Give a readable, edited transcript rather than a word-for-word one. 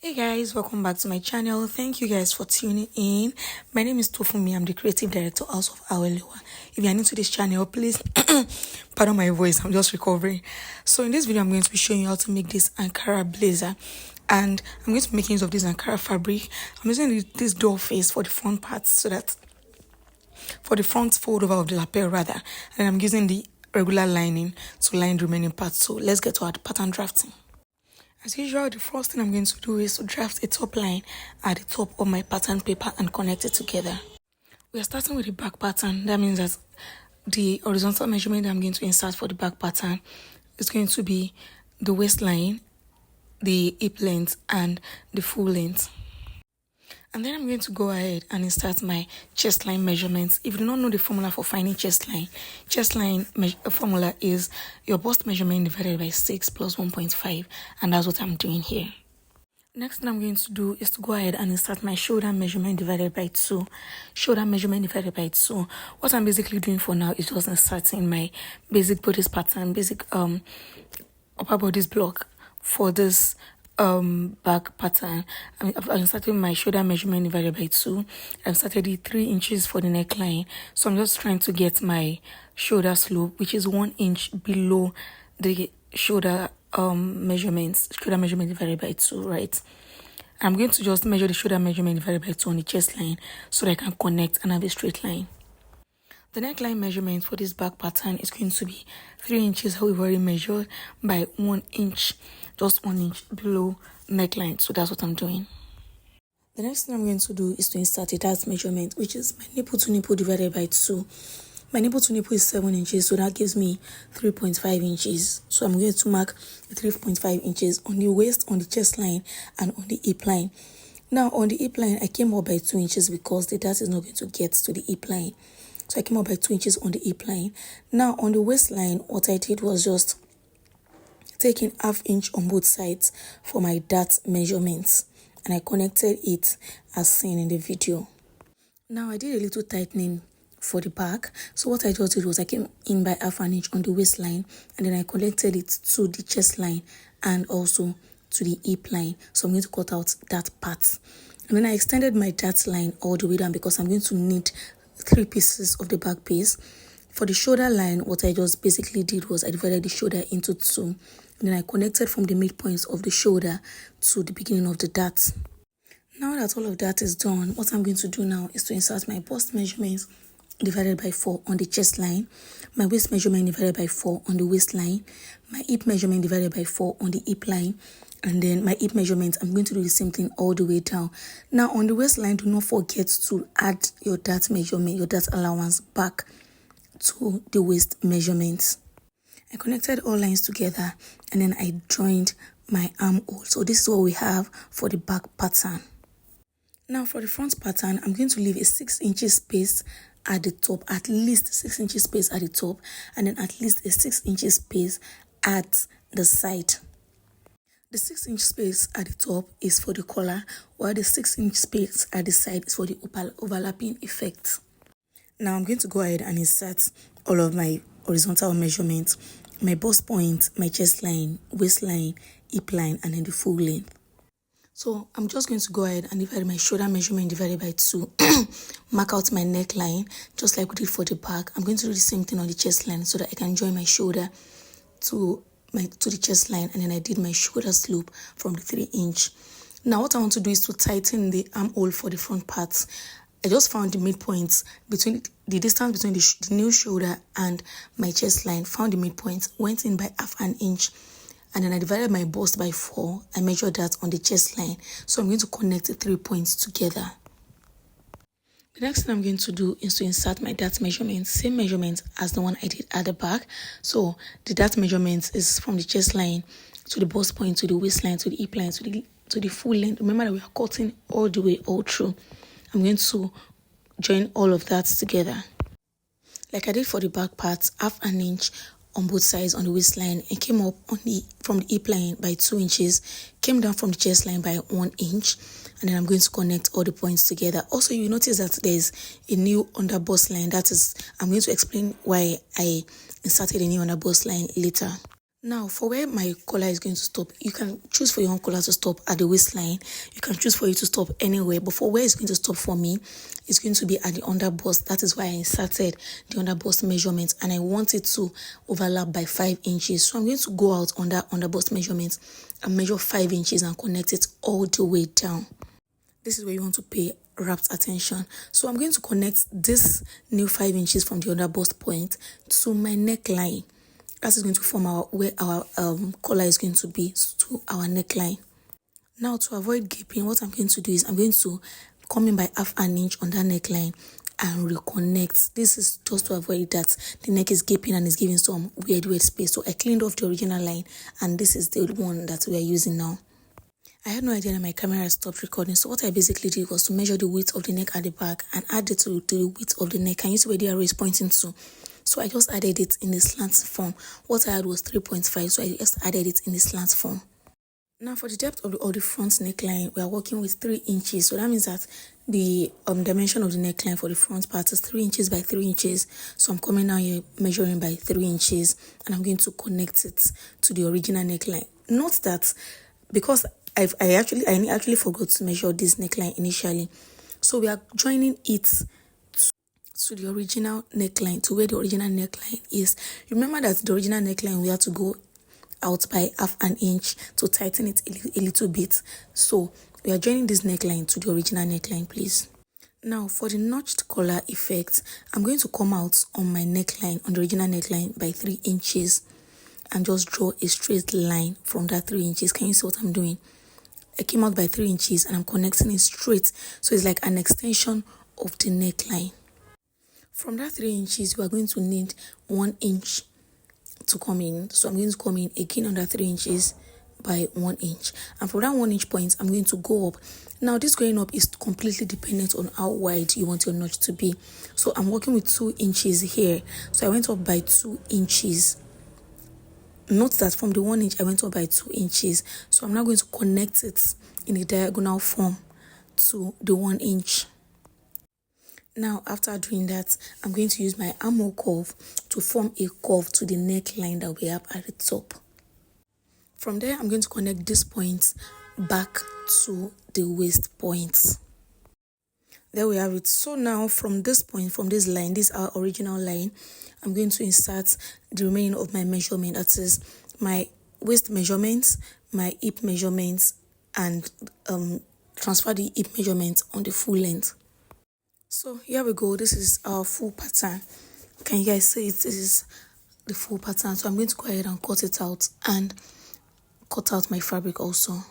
Hey guys, welcome back to my channel. Thank you guys for tuning in. My name is Tofunmi. I'm the creative director, House of Awelewa. If you are new to this channel, please pardon my voice. I'm just recovering. So in this video, I'm going to be showing you how to make this Ankara blazer, and I'm going to be making use of this Ankara fabric. I'm using this doll face for the front part, so that for the front fold over of the lapel rather, and I'm using the regular lining to line the remaining parts. So let's get to our pattern drafting. As usual, the first thing I'm going to do is to draft a top line at the top of my pattern paper and connect it together. We are starting with the back pattern. That means that the horizontal measurement that I'm going to insert for the back pattern is going to be the waistline, the hip length, and the full length. And then I'm going to go ahead and insert my chest line measurements. If you do not know the formula for finding chest line formula is your bust measurement divided by 6 plus 1.5, and that's what I'm doing here. Next thing I'm going to do is to go ahead and insert my shoulder measurement divided by 2. Shoulder measurement divided by 2. What I'm basically doing for now is just inserting my basic bodice pattern, basic upper bodice block for this back pattern. I've inserted my shoulder measurement divided by 2. I've inserted the 3 inches for the neckline, so I'm just trying to get my shoulder slope, which is 1 inch below the shoulder measurement divided by 2, right? I'm going to just measure the shoulder measurement divided by 2 on the chest line so that I can connect and have a straight line. The neckline measurement for this back pattern is going to be 3 inches, how we've already measured, by 1 inch, just 1 inch below neckline. So that's what I'm doing. The next thing I'm going to do is to insert a dart measurement, which is my nipple to nipple divided by 2. My nipple to nipple is 7 inches, so that gives me 3.5 inches. So I'm going to mark 3.5 inches on the waist, on the chest line, and on the hip line. Now on the hip line, I came up by 2 inches because the dart is not going to get to the hip line. So I came up by 2 inches on the hip line. Now on the waistline, what I did was just taking ½ inch on both sides for my dart measurements, and I connected it as seen in the video. Now I did a little tightening for the back. So what I just did was I came in by ½ inch on the waistline, and then I connected it to the chest line and also to the hip line. So I'm going to cut out that part. And then I extended my dart line all the way down because I'm going to need 3 pieces of the back piece. For the shoulder line, what I just basically did was I divided the shoulder into 2, and then I connected from the midpoints of the shoulder to the beginning of the dart. Now that all of that is done, what I'm going to do now is to insert my bust measurements divided by 4 on the chest line, my waist measurement divided by 4 on the waistline, my hip measurement divided by 4 on the hip line, and then my hip measurement, I'm going to do the same thing all the way down. Now on the waistline, do not forget to add your dart measurement, your dart allowance back to the waist measurements. I connected all lines together, and then I joined my armhole. So this is what we have for the back pattern. Now for the front pattern, I'm going to leave a 6 inches space at the top, at least 6 inches space at the top, and then at least a 6 inches space at the side. The 6 inch space at the top is for the collar, while the 6 inch space at the side is for the overlapping effect. Now I'm going to go ahead and insert all of my horizontal measurements, my bust point, my chest line, waistline, hip line, and then the full length. So I'm just going to go ahead and divide my shoulder measurement divided by 2, mark out my neckline, just like we did for the back. I'm going to do the same thing on the chest line so that I can join my shoulder to the chest line, and then I did my shoulder slope from the 3 inch. Now what I want to do is to tighten the armhole for the front parts. I just found the midpoints between the distance between the new shoulder and my chest line, found the midpoint, went in by ½ inch, and then I divided my bust by 4. I measured that on the chest line. So I'm going to connect the 3 points together. The next thing I'm going to do is to insert my dart measurement, same measurement as the one I did at the back. So the dart measurement is from the chest line to the bust point, to the waistline, to the hip line, to the full length. Remember that we are cutting all the way, all through. I'm going to join all of that together. Like I did for the back part, ½ inch on both sides on the waistline, and came up from the hip line by 2 inches, came down from the chest line by 1 inch, and then I'm going to connect all the points together. Also, you notice that there's a new under bust line. That is, I'm going to explain why I inserted a new under bust line later. Now, for where my collar is going to stop, you can choose for your own collar to stop at the waistline. You can choose for it to stop anywhere. But for where it's going to stop for me, it's going to be at the underbust. That is why I inserted the underbust measurement, and I want it to overlap by 5 inches. So I'm going to go out on that underbust measurement and measure 5 inches and connect it all the way down. This is where you want to pay rapt attention. So I'm going to connect this new 5 inches from the underbust point to my neckline. That is going to form where our collar is going to be, to our neckline. Now, to avoid gaping, what I'm going to do is I'm going to come in by half an inch on that neckline and reconnect. This is just to avoid that the neck is gaping and is giving some weird space. So I cleaned off the original line, and this is the one that we are using now. I had no idea that my camera stopped recording, so what I basically did was to measure the width of the neck at the back and add it to the width of the neck. Can you see where the arrow is pointing to? So I just added it in the slant form. What I had was 3.5, so I just added it in the slant form. Now for the depth of the front neckline, we are working with 3 inches. So that means that the dimension of the neckline for the front part is 3 inches by 3 inches. So I'm coming now here measuring by 3 inches, and I'm going to connect it to the original neckline. Note that because I actually forgot to measure this neckline initially, so we are joining it to the original neckline, to where the original neckline is. Remember that the original neckline, we have to go out by half an inch to tighten it a little bit. So we are joining this neckline to the original neckline, please. Now for the notched collar effect, I'm going to come out on my neckline, on the original neckline, by 3 inches and just draw a straight line from that 3 inches. Can you see what I'm doing? I came out by 3 inches and I'm connecting it straight, so it's like an extension of the neckline. From that 3 inches, we are going to need 1 inch to come in. So I'm going to come in again on that 3 inches by 1 inch. And from that 1 inch point, I'm going to go up. Now, this going up is completely dependent on how wide you want your notch to be. So I'm working with 2 inches here. So I went up by 2 inches. Note that from the 1 inch, I went up by 2 inches. So I'm now going to connect it in a diagonal form to the 1 inch. Now, after doing that, I'm going to use my armhole curve to form a curve to the neckline that we have at the top. From there, I'm going to connect this point back to the waist point. There we have it. So now, from this point, from this line, this is our original line, I'm going to insert the remaining of my measurement. That is my waist measurements, my hip measurements, and transfer the hip measurements on the full length. So here we go. This is our full pattern. Can you guys see it? This is the full pattern. So I'm going to go ahead and cut it out and cut out my fabric also.